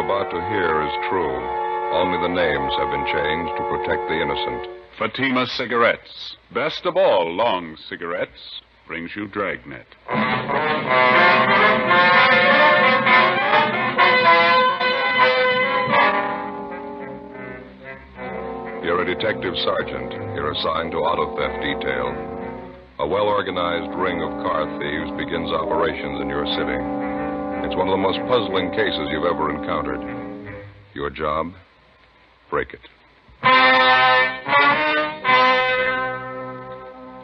about to hear is true. Only the names have been changed to protect the innocent. Fatima Cigarettes, best of all long cigarettes, brings you Dragnet. You're a detective sergeant. You're assigned to auto theft detail. A well-organized ring of car thieves begins operations in your city. It's one of the most puzzling cases you've ever encountered. Your job? Break it.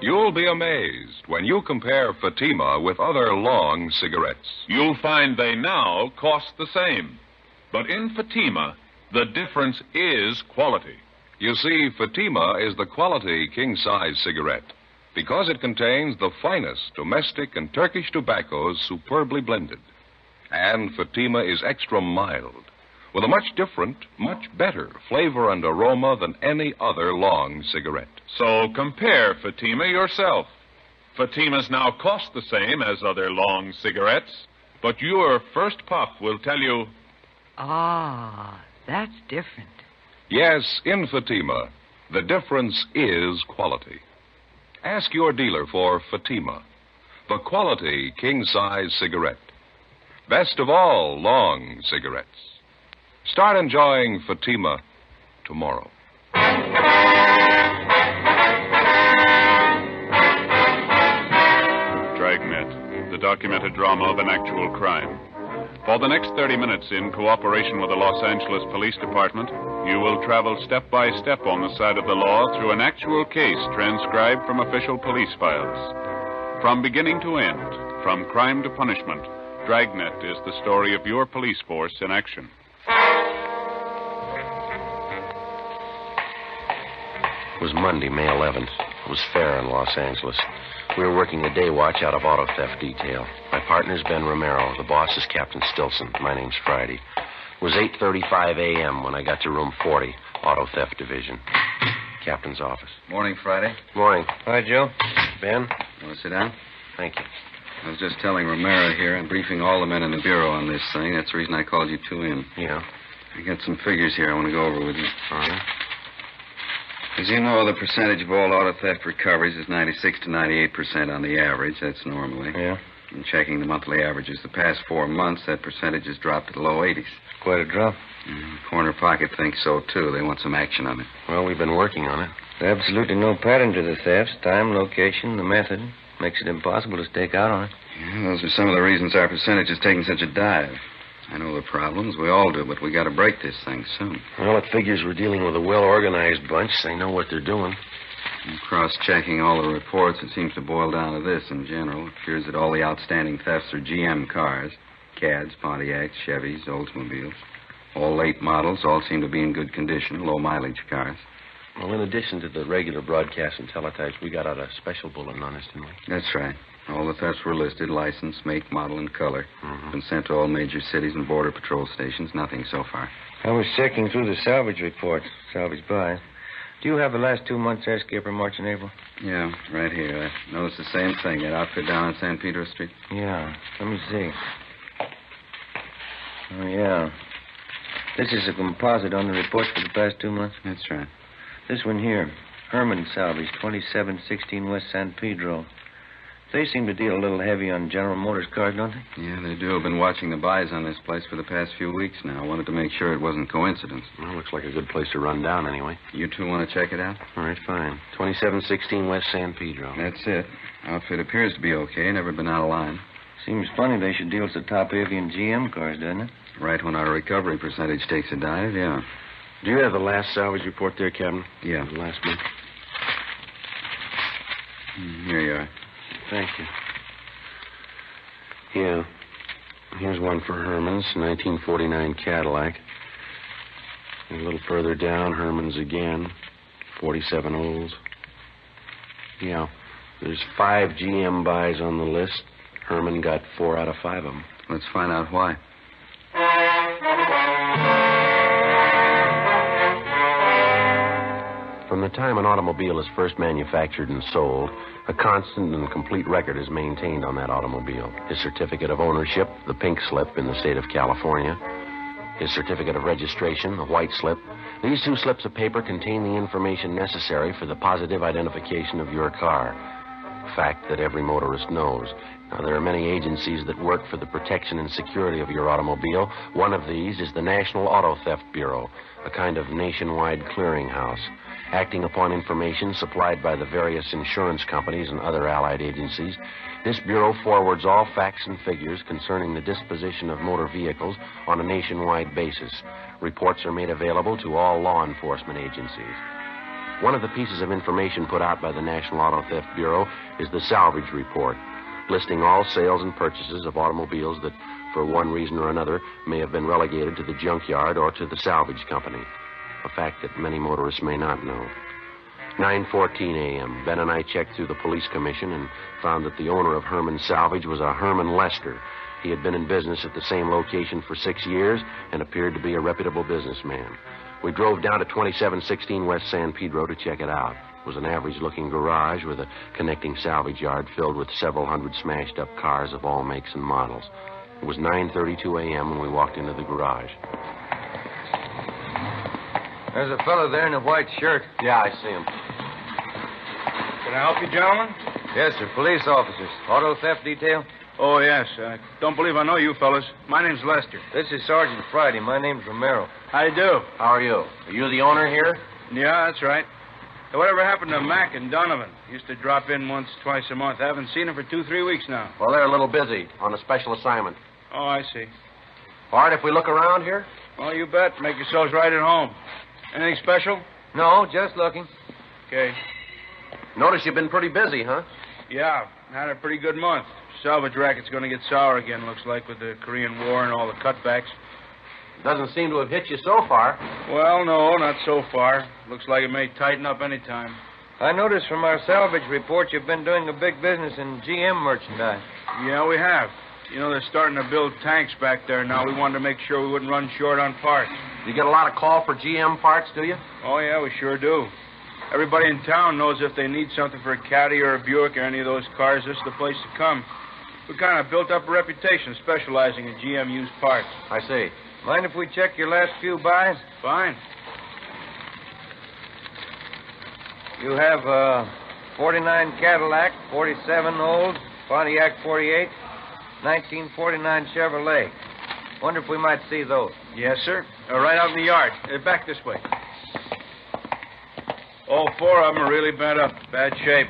You'll be amazed when you compare Fatima with other long cigarettes. You'll find they now cost the same. But in Fatima, the difference is quality. You see, Fatima is the quality king-size cigarette because it contains the finest domestic and Turkish tobaccos superbly blended. And Fatima is extra mild, with a much different, much better flavor and aroma than any other long cigarette. So compare Fatima yourself. Fatimas now cost the same as other long cigarettes, but your first puff will tell you... Ah, that's different. Yes, in Fatima, the difference is quality. Ask your dealer for Fatima, the quality king-size cigarette. Best of all long cigarettes. Start enjoying Fatima tomorrow. Dragnet, the documented drama of an actual crime. For the next 30 minutes, in cooperation with the Los Angeles Police Department, you will travel step by step on the side of the law through an actual case transcribed from official police files. From beginning to end, from crime to punishment, Dragnet is the story of your police force in action. It was Monday, May 11th. It was fair in Los Angeles. We were working a day watch out of auto theft detail. My partner's Ben Romero. The boss is Captain Stilson. My name's Friday. It was 8:35 a.m. when I got to room 40, Auto Theft Division. Captain's office. Morning, Friday. Morning. Hi, Joe. Ben? You want to sit down? Thank you. I was just telling Romero here. I'm briefing all the men in the bureau on this thing. That's the reason I called you two in. Yeah. I got some figures here I want to go over with you. All right. As you know, the percentage of all auto theft recoveries is 96 to 98% on the average. That's normally. Yeah. In checking the monthly averages the past 4 months, that percentage has dropped to the low 80s. Quite a drop. Corner Pocket thinks so, too. They want some action on it. Well, we've been working on it. There's absolutely no pattern to the thefts. Time, location, the method. Makes it impossible to stake out on it. Yeah, those are some of the reasons our percentage is taking such a dive. I know the problems. We all do, but we got to break this thing soon. Well, it figures we're dealing with a well-organized bunch. They know what they're doing. And cross-checking all the reports, it seems to boil down to this in general. It appears that all the outstanding thefts are GM cars. CADs, Pontiacs, Chevys, Oldsmobiles. All late models, all seem to be in good condition, low-mileage cars. Well, in addition to the regular broadcasts and teletypes, we got out a special bulletin on this, didn't we? That's right. All the thefts were listed, license, make, model, and color. Been sent to all major cities and border patrol stations. Nothing so far. I was checking through the salvage reports. Salvage buys. Do you have the last 2 months there, Skipper, March and April? Yeah, right here. I noticed the same thing. That outfit down on San Pedro Street. Yeah. Let me see. Oh, yeah. This is a composite on the reports for the past 2 months. That's right. This one here. Herman Salvage, 2716 West San Pedro. They seem to deal a little heavy on General Motors cars, don't they? Yeah, they do. I've been watching the buys on this place for the past few weeks now. I wanted to make sure it wasn't coincidence. Well, looks like a good place to run down anyway. You two want to check it out? All right, fine. 2716 West San Pedro. That's it. Outfit appears to be okay. Never been out of line. Seems funny they should deal with the top avian GM cars, doesn't it? Right when our recovery percentage takes a dive, yeah. Do you have the last salvage report there, Captain? Yeah. The last month? Here you are. Thank you. Yeah. Here's one for Herman's, 1949 Cadillac. And a little further down, Herman's again, 47 Olds. Yeah. There's 5 GM buys on the list. Herman got 4 out of 5 of them. Let's find out why. From the time an automobile is first manufactured and sold, a constant and complete record is maintained on that automobile. His certificate of ownership, the pink slip in the state of California, his certificate of registration, a white slip. These 2 slips of paper contain the information necessary for the positive identification of your car. A fact that every motorist knows. Now, there are many agencies that work for the protection and security of your automobile. One of these is the National Auto Theft Bureau, a kind of nationwide clearinghouse. Acting upon information supplied by the various insurance companies and other allied agencies, this bureau forwards all facts and figures concerning the disposition of motor vehicles on a nationwide basis. Reports are made available to all law enforcement agencies. One of the pieces of information put out by the National Auto Theft Bureau is the salvage report, listing all sales and purchases of automobiles that, for one reason or another, may have been relegated to the junkyard or to the salvage company. A fact that many motorists may not know. 9:14 a.m., Ben and I checked through the police commission and found that the owner of Herman Salvage was a Herman Lester. He had been in business at the same location for 6 years and appeared to be a reputable businessman. We drove down to 2716 West San Pedro to check it out. It was an average-looking garage with a connecting salvage yard filled with several hundred smashed-up cars of all makes and models. It was 9:32 a.m. when we walked into the garage. There's a fellow there in a white shirt. Yeah, I see him. Can I help you, gentlemen? Yes, sir. Police officers. Auto theft detail? Oh, yes. I don't believe I know you fellas. My name's Lester. This is Sergeant Friday. My name's Romero. How you do? How are you? Are you the owner here? Yeah, that's right. Hey, whatever happened to Mac and Donovan? Used to drop in once, twice a month. I haven't seen them for 2-3 weeks now. Well, they're a little busy on a special assignment. Oh, I see. All right, if we look around here? Well, you bet. Make yourselves right at home. Anything special? No, just looking. Okay. Notice you've been pretty busy, huh? Yeah, had a pretty good month. Salvage racket's going to get sour again, looks like, with the Korean War and all the cutbacks. Doesn't seem to have hit you so far. Well, no, not so far. Looks like it may tighten up any time. I noticed from our salvage report you've been doing a big business in GM merchandise. Yeah, we have. You know, they're starting to build tanks back there now. We wanted to make sure we wouldn't run short on parts. You get a lot of call for GM parts, do you? Oh, yeah, we sure do. Everybody in town knows if they need something for a Caddy or a Buick or any of those cars, this is the place to come. We kind of built up a reputation specializing in GM used parts. I see. Mind if we check your last few buys? Fine. You have a 49 Cadillac, 47 old, Pontiac 48, 1949 Chevrolet. Wonder if we might see those. Yes, sir. Right out in the yard. Back this way. All 4 of them are really bent up. Bad shape.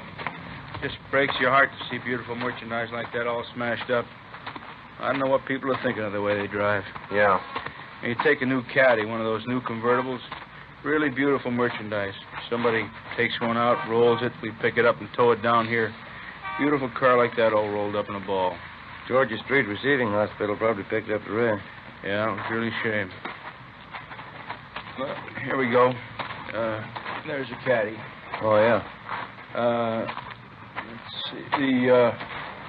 Just breaks your heart to see beautiful merchandise like that all smashed up. I don't know what people are thinking of the way they drive. Yeah. And you take a new Caddy, one of those new convertibles, really beautiful merchandise. Somebody takes one out, rolls it, we pick it up and tow it down here. Beautiful car like that all rolled up in a ball. Georgia Street Receiving Hospital probably picked up the rear. Yeah, it was really a shame. Well, here we go. There's a Caddy. Oh, yeah. Let's see. The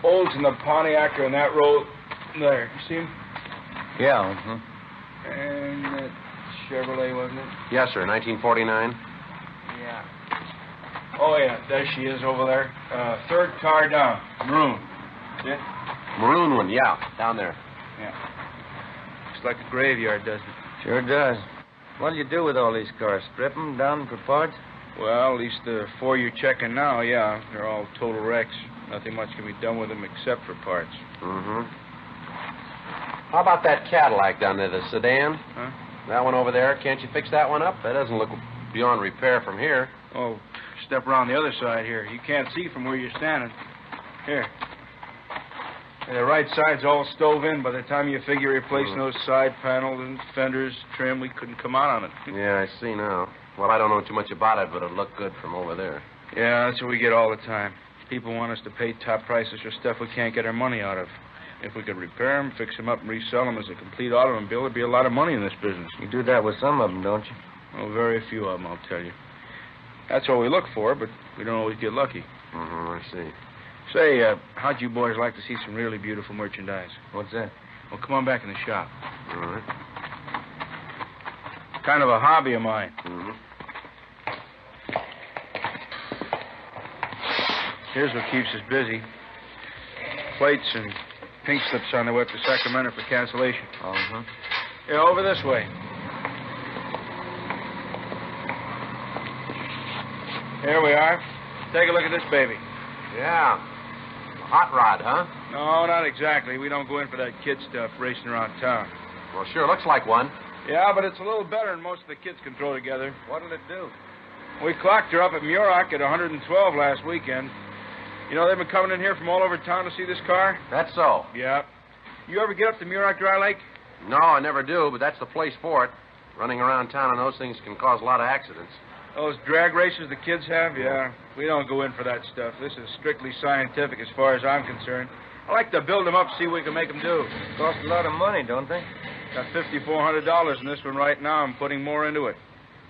Olds and the Pontiac are in that row there. You see them? Yeah. And that Chevrolet, wasn't it? Yes, sir. 1949. Yeah. Oh, yeah. There she is over there. Third car down. Maroon. See it? Maroon one, yeah. Down there. Yeah. Looks like a graveyard, doesn't it? Sure does. What'll you do with all these cars? Strip them down for parts? Well, at least the 4 you're checking now, yeah. They're all total wrecks. Nothing much can be done with them except for parts. Mm-hmm. How about that Cadillac down there, the sedan? Huh? That one over there. Can't you fix that one up? That doesn't look beyond repair from here. Oh, step around the other side here. You can't see from where you're standing. Here. And the right side's all stove in. By the time you figure replacing those side panels and fenders, trim, we couldn't come out on it. Yeah, I see now. Well, I don't know too much about it, but it'll look good from over there. Yeah, that's what we get all the time. People want us to pay top prices for stuff we can't get our money out of. If we could repair them, fix them up, and resell them as a complete automobile, there'd be a lot of money in this business. You do that with some of them, don't you? Well, very few of them, I'll tell you. That's what we look for, but we don't always get lucky. Mm-hmm, I see. Say, how'd you boys like to see some really beautiful merchandise? What's that? Well, come on back in the shop. All right. Kind of a hobby of mine. Mm-hmm. Here's what keeps us busy. Plates and pink slips on their way up to Sacramento for cancellation. Uh-huh. Yeah, over this way. Here we are. Take a look at this baby. Yeah. A hot rod, huh? No, not exactly. We don't go in for that kid stuff racing around town. Well, sure looks like one. Yeah, but it's a little better than most of the kids can throw together. What'll it do? We clocked her up at Muroc at 112 last weekend. You know, they've been coming in here from all over town to see this car? That's so. Yeah. You ever get up to Muroc Dry Lake? No, I never do, but that's the place for it. Running around town on those things can cause a lot of accidents. Those drag races the kids have? Yeah. We don't go in for that stuff. This is strictly scientific as far as I'm concerned. I like to build them up, see what we can make them do. Cost a lot of money, don't they? Got $5,400 in this one right now. I'm putting more into it.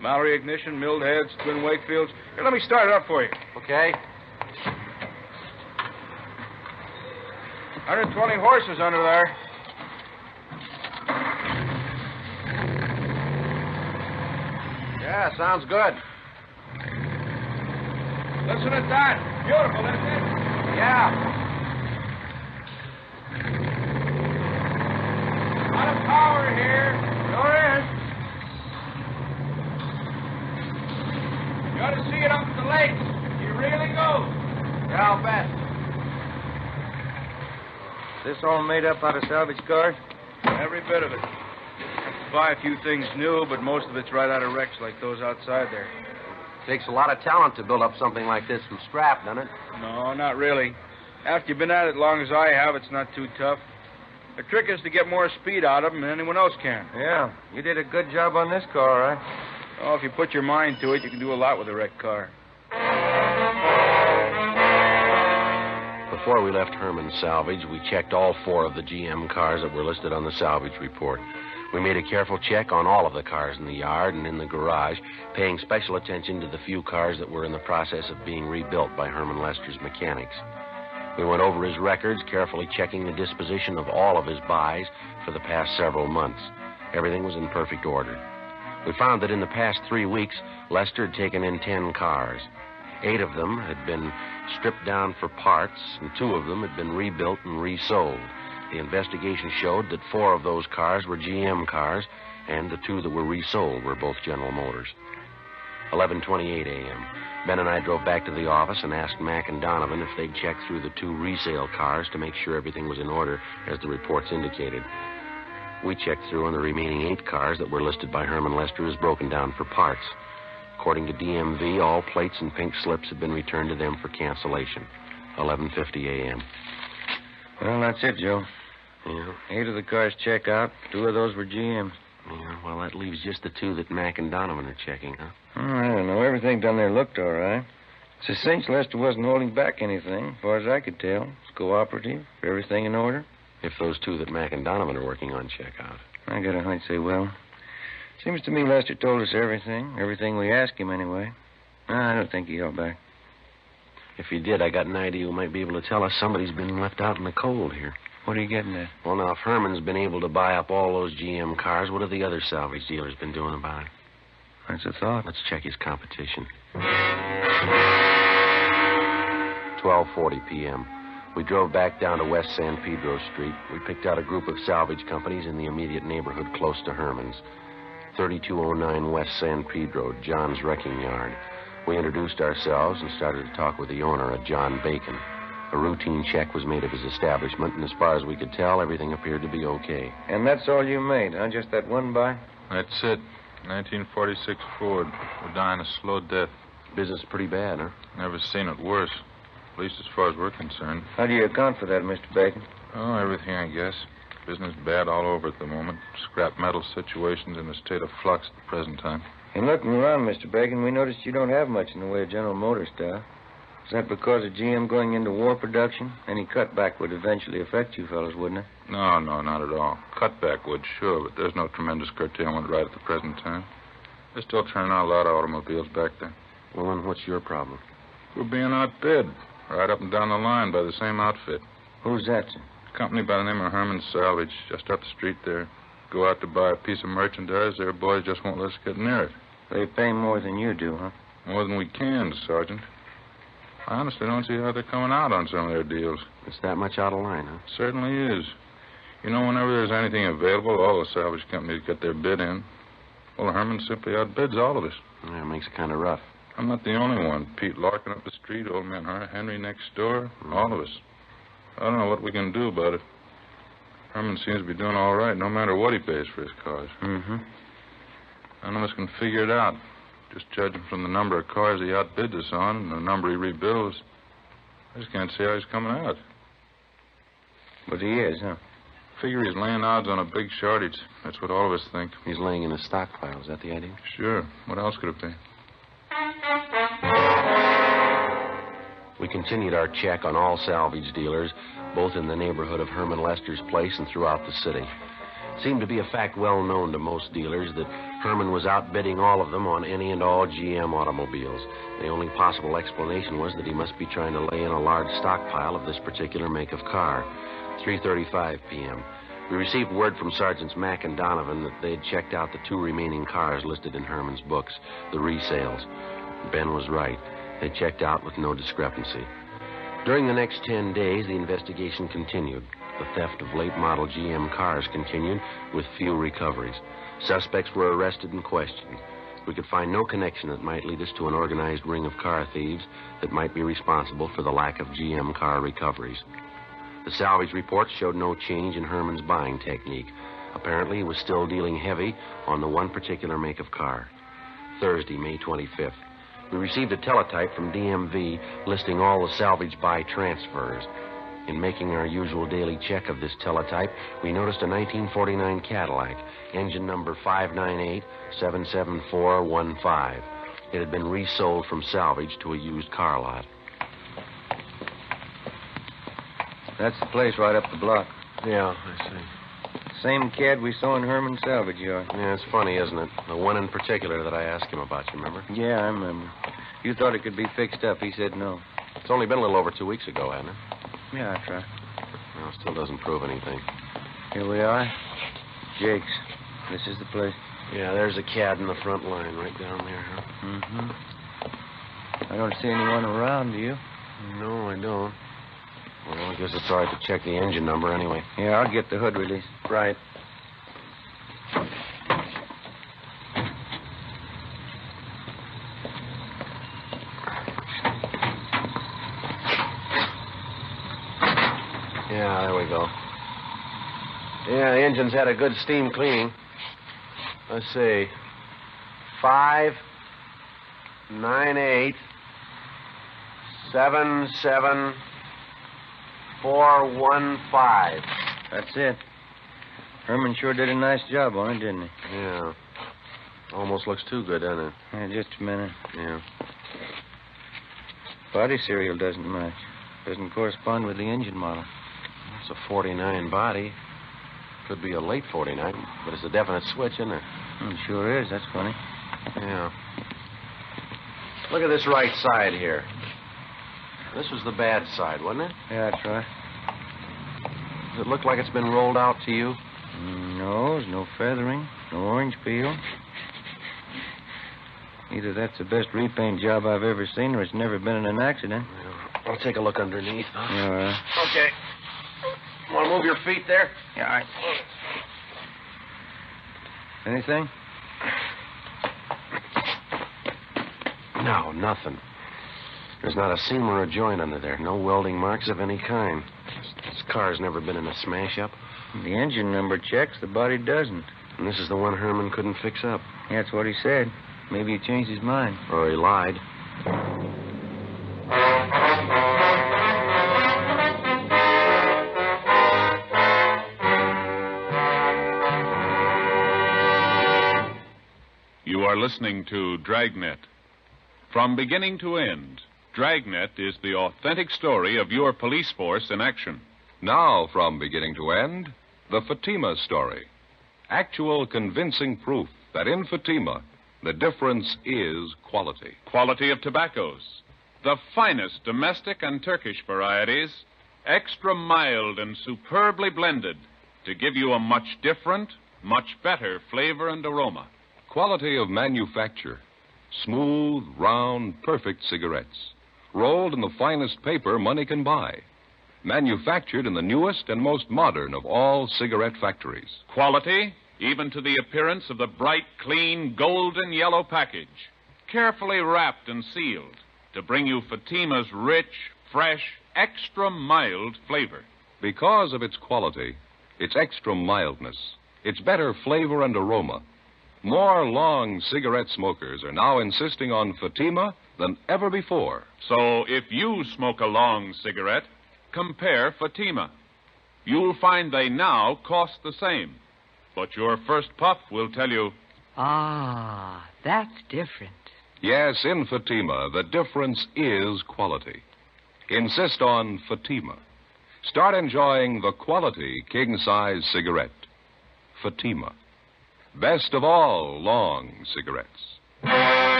Mallory ignition, milled heads, twin Wakefields. Here, let me start it up for you. Okay. 120 horses under there. Yeah, sounds good. Listen at that. Beautiful, isn't it? Yeah. A lot of power here. Sure is. You ought to see it up at the lake. You really go. Yeah, I'll bet. Is this all made up out of salvage cars? Every bit of it. Have to buy a few things new, but most of it's right out of wrecks like those outside there. Takes a lot of talent to build up something like this from scrap, doesn't it? No, not really. After you've been at it as long as I have, it's not too tough. The trick is to get more speed out of them than anyone else can. Yeah, you did a good job on this car, all right? Oh, if you put your mind to it, you can do a lot with a wrecked car. Before we left Herman's Salvage, we checked all 4 of the GM cars that were listed on the salvage report. We made a careful check on all of the cars in the yard and in the garage, paying special attention to the few cars that were in the process of being rebuilt by Herman Lester's mechanics. We went over his records, carefully checking the disposition of all of his buys for the past several months. Everything was in perfect order. We found that in the past 3 weeks, Lester had taken in 10 cars. 8 of them had been stripped down for parts, and 2 of them had been rebuilt and resold. The investigation showed that 4 of those cars were GM cars, and the 2 that were resold were both General Motors. 11:28 a.m. Ben and I drove back to the office and asked Mac and Donovan if they'd check through the 2 resale cars to make sure everything was in order, as the reports indicated. We checked through on the remaining 8 cars that were listed by Herman Lester as broken down for parts. According to DMV, all plates and pink slips had been returned to them for cancellation. 11:50 a.m. Well, that's it, Joe. Yeah. 8 of the cars check out. 2 of those were GMs. Yeah, well, that leaves just the 2 that Mac and Donovan are checking, huh? I don't know. Everything down there looked all right. It's a cinch Lester wasn't holding back anything, as far as I could tell. It's cooperative. Everything in order. If those 2 that Mac and Donovan are working on check out. I got a hunch they will. Seems to me Lester told us everything. Everything we asked him, anyway. I don't think he held back. If he did, I got an idea who might be able to tell us somebody's been left out in the cold here. What are you getting at? Well, now, if Herman's been able to buy up all those GM cars, what have the other salvage dealers been doing about it? That's a thought. Let's check his competition. 12:40 p.m. We drove back down to West San Pedro Street. We picked out a group of salvage companies in the immediate neighborhood close to Herman's. 3209 West San Pedro, John's Wrecking Yard. We introduced ourselves and started to talk with the owner, a John Bacon. A routine check was made of his establishment, and as far as we could tell, everything appeared to be okay. And that's all you made, huh? Just that one buy? That's it. 1946 Ford. We're dying a slow death. Business pretty bad, huh? Never seen it worse. At least as far as we're concerned. How do you account for that, Mr. Bacon? Oh, everything, I guess. Business bad all over at the moment. Scrap metal situation's in a state of flux at the present time. In looking around, Mr. Bacon, we noticed you don't have much in the way of General Motors stuff. Is that because of GM going into war production? Any cutback would eventually affect you fellas, wouldn't it? No, not at all. Cutback would, sure, but there's no tremendous curtailment right at the present time. They're still turning out a lot of automobiles back there. Well, then what's your problem? We're being outbid right up and down the line by the same outfit. Who's that, sir? A company by the name of Herman's Salvage, just up the street there. Go out to buy a piece of merchandise, their boys just won't let us get near it. They pay more than you do, huh? More than we can, Sergeant. I honestly don't see how they're coming out on some of their deals. It's that much out of line, huh? Certainly is. You know, whenever there's anything available, all the salvage companies get their bid in. Well, Herman simply outbids all of us. Yeah, it makes it kind of rough. I'm not the only one. Pete Larkin up the street, old man Henry next door, all of us. I don't know what we can do about it. Herman seems to be doing all right, no matter what he pays for his cars. Mm-hmm. None of us can figure it out. Just judging from the number of cars he outbids us on and the number he rebuilds, I just can't see how he's coming out. But he is, huh? Figure he's laying odds on a big shortage. That's what all of us think. He's laying in a stockpile. Is that the idea? Sure. What else could it be? We continued our check on all salvage dealers, both in the neighborhood of Herman Lester's place and throughout the city. It seemed to be a fact well known to most dealers that Herman was outbidding all of them on any and all GM automobiles. The only possible explanation was that he must be trying to lay in a large stockpile of this particular make of car. 3:35 p.m. We received word from Sergeants Mack and Donovan that they had checked out the 2 remaining cars listed in Herman's books, the resales. Ben was right. They checked out with no discrepancy. During the next 10 days, the investigation continued. The theft of late-model GM cars continued with few recoveries. Suspects were arrested and questioned. We could find no connection that might lead us to an organized ring of car thieves that might be responsible for the lack of GM car recoveries. The salvage reports showed no change in Herman's buying technique. Apparently, he was still dealing heavy on the one particular make of car. Thursday, May 25th. We received a teletype from DMV listing all the salvage buy transfers. In making our usual daily check of this teletype, we noticed a 1949 Cadillac, engine number 598-77415. It had been resold from salvage to a used car lot. That's the place right up the block. Yeah, I see. Same cad we saw in Herman's salvage yard. Yeah, it's funny, isn't it? The one in particular that I asked him about, you remember? Yeah, I remember. You thought it could be fixed up. He said no. It's only been a little over 2 weeks ago, hasn't it? Yeah, I tried. Well, still doesn't prove anything. Here we are. Jake's. This is the place. Yeah, there's a cad in the front line right down there, huh? Mm-hmm. I don't see anyone around, do you? No, I don't. Well, I guess it's all right to check the engine number anyway. Yeah, I'll get the hood released. Right. Yeah, there we go. Yeah, the engine's had a good steam cleaning. Let's see. 598-77415. That's it. Herman sure did a nice job on it, didn't he? Yeah. Almost looks too good, doesn't it? Yeah, just a minute. Yeah. Body serial doesn't match. Doesn't correspond with the engine model. It's a 49 body. Could be a late 49, but it's a definite switch, isn't it? Sure is. That's funny. Yeah. Look at this right side here. This was the bad side, wasn't it? Yeah, that's right. Does it look like it's been rolled out to you? No, there's no feathering, no orange peel. Either that's the best repaint job I've ever seen, or it's never been in an accident. I'll take a look underneath. Huh? All right. Okay. Want to move your feet there? Yeah, all right. Anything? No, nothing. There's not a seam or a joint under there. No welding marks of any kind. This car's never been in a smash-up. The engine number checks, the body doesn't. And this is the one Herman couldn't fix up. That's what he said. Maybe he changed his mind. Or he lied. You are listening to Dragnet. From beginning to end, Dragnet is the authentic story of your police force in action. Now, from beginning to end, the Fatima story. Actual convincing proof that in Fatima, the difference is quality. Quality of tobaccos. The finest domestic and Turkish varieties, extra mild and superbly blended to give you a much different, much better flavor and aroma. Quality of manufacture. Smooth, round, perfect cigarettes. Rolled in the finest paper money can buy. manufactured in the newest and most modern of all cigarette factories. Quality, even to the appearance of the bright, clean, golden yellow package, carefully wrapped and sealed to bring you Fatima's rich, fresh, extra mild flavor. Because of its quality, its extra mildness, its better flavor and aroma, more long cigarette smokers are now insisting on Fatima than ever before. So if you smoke a long cigarette, compare Fatima. You'll find they now cost the same. But your first puff will tell you, Ah, that's different. Yes, in Fatima, the difference is quality. Insist on Fatima. Start enjoying the quality king-size cigarette. Fatima. Best of all long cigarettes.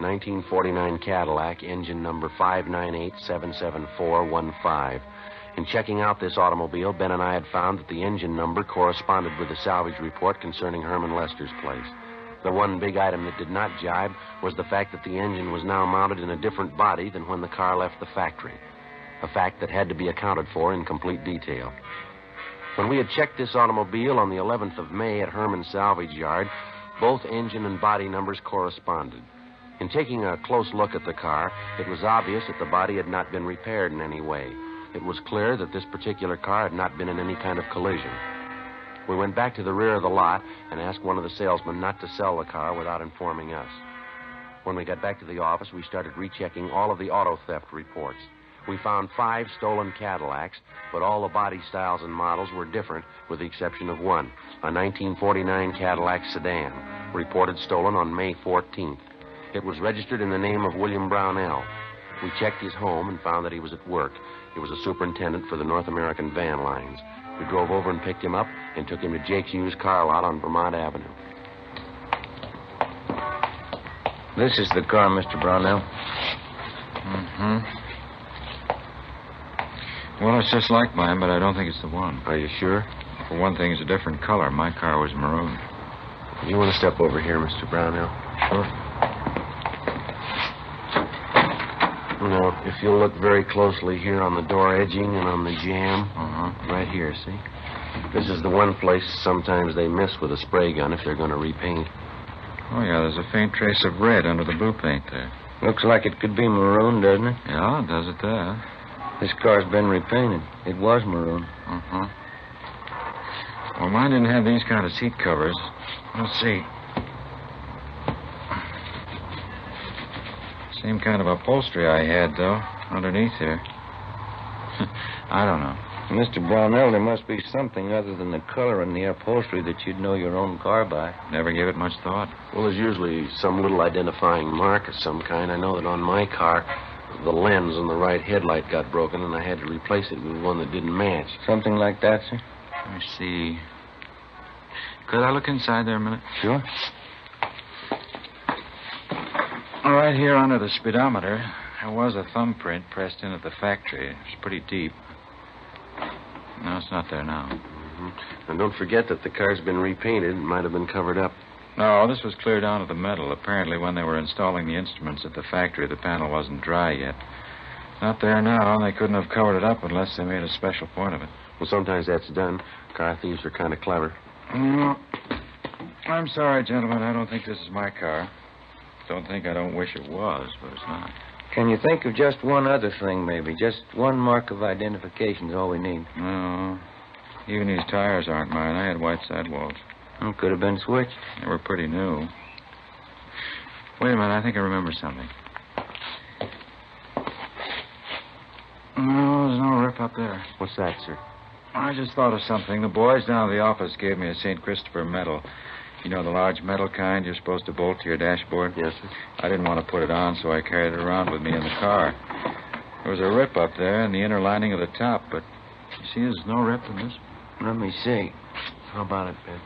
1949 Cadillac, engine number 598-77415. In checking out this automobile, Ben and I had found that the engine number corresponded with the salvage report concerning Herman Lester's place. The one big item that did not jibe was the fact that the engine was now mounted in a different body than when the car left the factory, a fact that had to be accounted for in complete detail. When we had checked this automobile on the 11th of May at Herman's salvage yard, both engine and body numbers corresponded. In taking a close look at the car, it was obvious that the body had not been repaired in any way. It was clear that this particular car had not been in any kind of collision. We went back to the rear of the lot and asked one of the salesmen not to sell the car without informing us. When we got back to the office, we started rechecking all of the auto theft reports. We found 5 stolen Cadillacs, but all the body styles and models were different, with the exception of one, a 1949 Cadillac sedan, reported stolen on May 14th. It was registered in the name of William Brownell. We checked his home and found that he was at work. He was a superintendent for the North American van lines. We drove over and picked him up and took him to Jake's used car lot on Vermont Avenue. This is the car, Mr. Brownell. Mm-hmm. Well, it's just like mine, but I don't think it's the one. Are you sure? For one thing, it's a different color. My car was maroon. You want to step over here, Mr. Brownell? Sure. Now, if you'll look very closely here on the door edging and on the jamb. Right here, see? This is the one place sometimes they miss with a spray gun if they're going to repaint. Oh, yeah, there's a faint trace of red under the blue paint there. Looks like it could be maroon, doesn't it? Yeah, it does it there. This car's been repainted. It was maroon. Well, mine didn't have these kind of seat covers. Let's see. Same kind of upholstery I had, though, underneath here. I don't know. Mr. Brownell, there must be something other than the color and the upholstery that you'd know your own car by. Never gave it much thought. Well, there's usually some little identifying mark of some kind. I know that on my car, the lens on the right headlight got broken, and I had to replace it with one that didn't match. Something like that, sir? Let me see. Could I look inside there a minute? Sure. Right here under the speedometer, there was a thumbprint pressed in at the factory. It was pretty deep. No, it's not there now. And don't forget that the car's been repainted. It might have been covered up. No, this was clear down to the metal. Apparently, when they were installing the instruments at the factory, the panel wasn't dry yet. Not there now, and they couldn't have covered it up unless they made a special point of it. Well, sometimes that's done. Car thieves are kind of clever. I'm sorry, gentlemen. I don't think this is my car. Don't think I don't wish it was, but it's not. Can you think of just one other thing, maybe? Just one mark of identification is all we need. No. Even these tires aren't mine. I had white sidewalls. Could have been switched. They were pretty new. Wait a minute. I think I remember something. No, there's no rip up there. What's that, sir? I just thought of something. The boys down at the office gave me a St. Christopher medal. You know, the large metal kind you're supposed to bolt to your dashboard? Yes, sir. I didn't want to put it on, so I carried it around with me in the car. There was a rip up there in the inner lining of the top, but you see there's no rip in this. Let me see. How about it, Ben?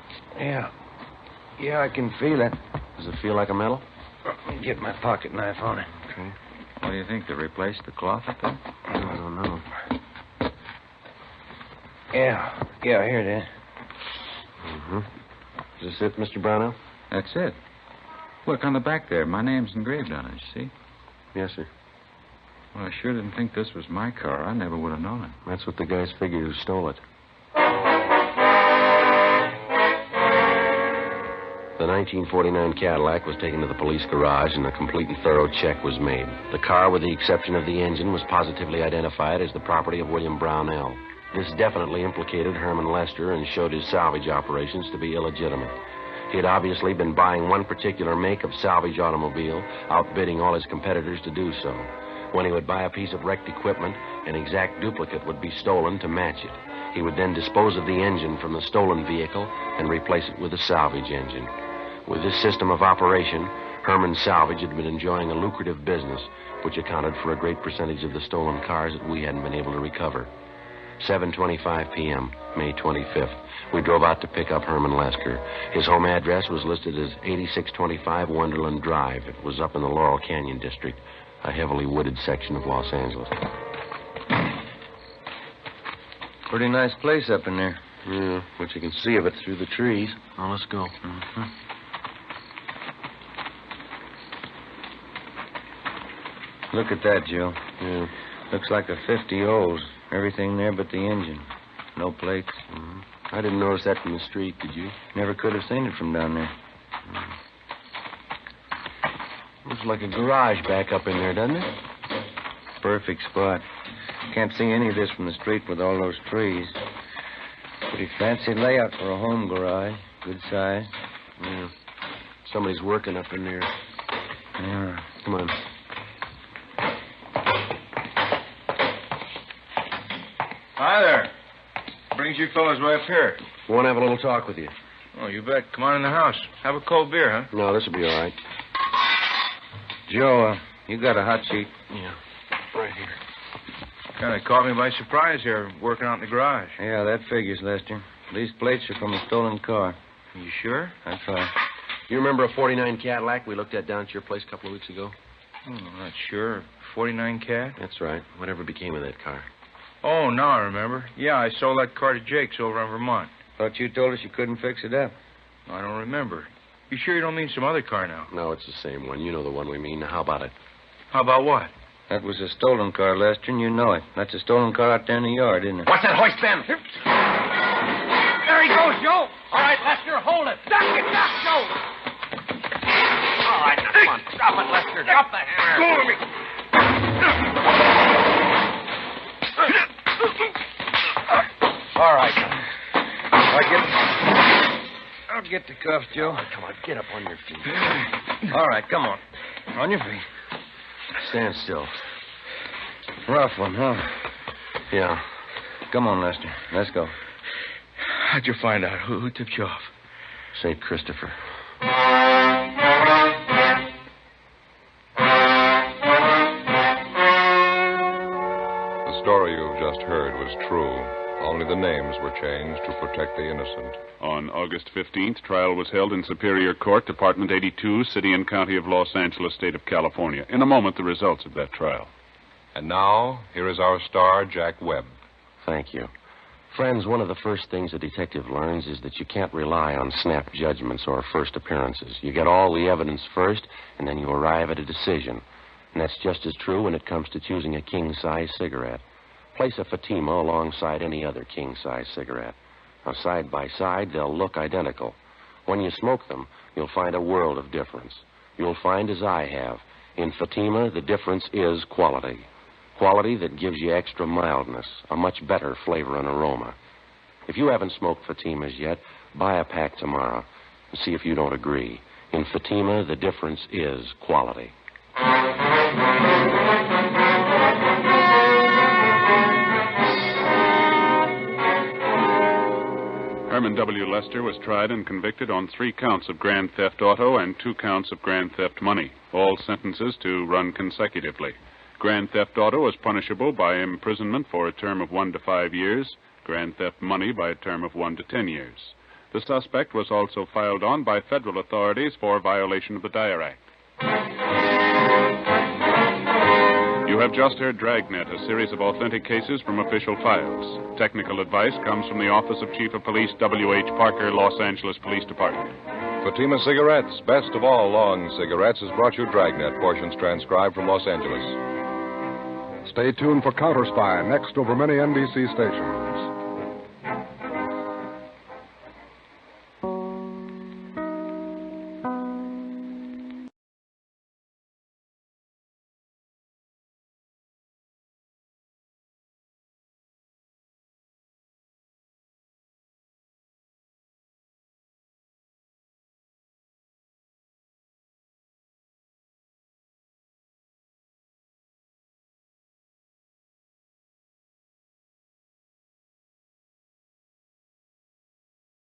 Yeah, I can feel it. Does it feel like a metal? Let me get my pocket knife on it. Okay. What do you think? They replaced the cloth up there? I don't know. Yeah, here it is. Is this it, Mr. Brownell? That's it. Look, on the back there, my name's engraved on it, you see? Yes, sir. Well, I sure didn't think this was my car. I never would have known it. That's what the guys figured who stole it. The 1949 Cadillac was taken to the police garage and a complete and thorough check was made. The car, with the exception of the engine, was positively identified as the property of William Brownell. This definitely implicated Herman Lester and showed his salvage operations to be illegitimate. He had obviously been buying one particular make of salvage automobile, outbidding all his competitors to do so. When he would buy a piece of wrecked equipment, an exact duplicate would be stolen to match it. He would then dispose of the engine from the stolen vehicle and replace it with a salvage engine. With this system of operation, Herman Salvage had been enjoying a lucrative business, which accounted for a great percentage of the stolen cars that we hadn't been able to recover. 7:25 p.m., May 25th. We drove out to pick up Herman Lester. His home address was listed as 8625 Wonderland Drive. It was up in the Laurel Canyon district, a heavily wooded section of Los Angeles. Pretty nice place up in there. Yeah, but you can see of it through the trees. Now, let's go. Mm-hmm. Look at that, Joe. Yeah. Looks like a 50 O's. Everything there but the engine. No plates. Mm-hmm. I didn't notice that from the street, did you? Never could have seen it from down there. Looks like a garage back up in there, doesn't it? Perfect spot. Can't see any of this from the street with all those trees. Pretty fancy layout for a home garage. Good size. Yeah. Somebody's working up in there. Yeah. Come on. Hi there. Brings you fellas way up here. We want to have a little talk with you. Oh, you bet. Come on in the house. Have a cold beer, huh? No, this will be all right. Joe, you got a hot sheet? Yeah, right here. Kind of caught me by surprise here, working out in the garage. Yeah, that figures, Lester. These plates are from a stolen car. You sure? That's right. You remember a 49 Cadillac we looked at down at your place a couple of weeks ago? I'm not sure. 49 Cad? That's right. Whatever became of that car? Oh, now I remember. Yeah, I sold that car to Jake's over in Vermont. Thought you told us you couldn't fix it up. I don't remember. You sure you don't mean some other car now? No, it's the same one. You know the one we mean. Now, how about it? How about what? That was a stolen car, Lester, and you know it. That's a stolen car out there in the yard, isn't it? What's that hoist, Ben? There he goes, Joe. All right, Lester, hold it. Duck it, duck, Joe. All right, now, come on. Drop it, Lester. Drop the hammer. Go to me. All right. I'll get the cuffs, Joe. Oh, come on, get up on your feet. All right, come on. On your feet. Stand still. Rough one, huh? Yeah. Come on, Lester. Let's go. How'd you find out? Who tipped you off? St. Christopher. The story you've just heard was true. Only the names were changed to protect the innocent. On August 15th, trial was held in Superior Court, Department 82, City and County of Los Angeles, State of California. In a moment, the results of that trial. And now, here is our star, Jack Webb. Thank you. Friends, one of the first things a detective learns is that you can't rely on snap judgments or first appearances. You get all the evidence first, and then you arrive at a decision. And that's just as true when it comes to choosing a king-size cigarette. Place a Fatima alongside any other king-size cigarette. Now, side by side, they'll look identical. When you smoke them, you'll find a world of difference. You'll find, as I have, in Fatima, the difference is quality. Quality that gives you extra mildness, a much better flavor and aroma. If you haven't smoked Fatimas yet, buy a pack tomorrow and see if you don't agree. In Fatima, the difference is quality. Herman W. Lester was tried and convicted on 3 counts of grand theft auto and 2 counts of grand theft money, all sentences to run consecutively. Grand theft auto is punishable by imprisonment for a term of 1 to 5 years, grand theft money by a term of 1 to 10 years. The suspect was also filed on by federal authorities for violation of the Dyer Act. You have just heard DRAGNET, a series of authentic cases from official files. Technical advice comes from the Office of Chief of Police W.H. Parker, Los Angeles Police Department. Fatima Cigarettes, best of all long cigarettes, has brought you Dragnet, portions transcribed from Los Angeles. Stay tuned for Counter Spy, next over many NBC stations.